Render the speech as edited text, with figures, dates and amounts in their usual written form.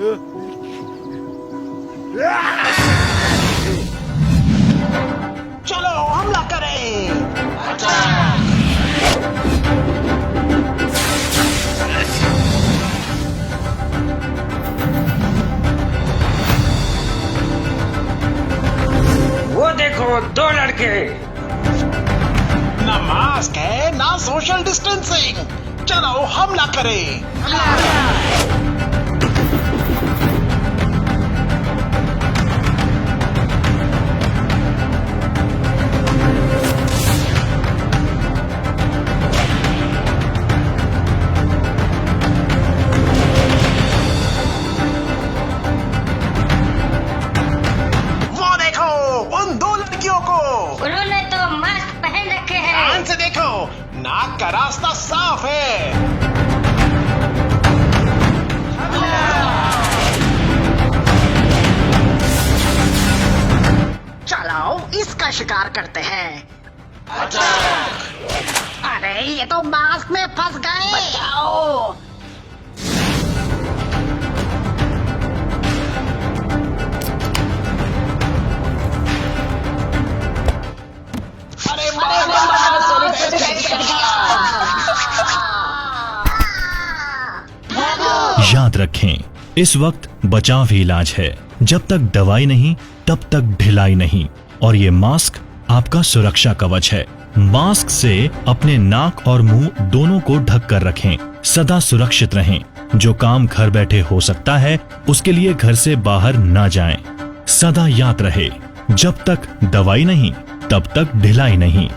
चलो हमला करें। वो देखो, 2 लड़के। ना मास्क है ना सोशल डिस्टेंसिंग। चलो हमला करें। वो देखो उन 2 लड़कियों को। उन्होंने तो मास्क पहन रखे हैं। ध्यान से देखो, नाक का रास्ता साफ है। चलो इसका शिकार करते हैं। अरे ये तो मास्क में फंस गए। बचाओ। अरे याद रखें, इस वक्त बचाव ही इलाज है। जब तक दवाई नहीं तब तक ढिलाई नहीं। और ये मास्क आपका सुरक्षा कवच है। मास्क से अपने नाक और मुंह दोनों को ढक कर रखें। सदा सुरक्षित रहें। जो काम घर बैठे हो सकता है उसके लिए घर से बाहर ना जाएं। सदा याद रहे, जब तक दवाई नहीं तब तक ढिलाई नहीं।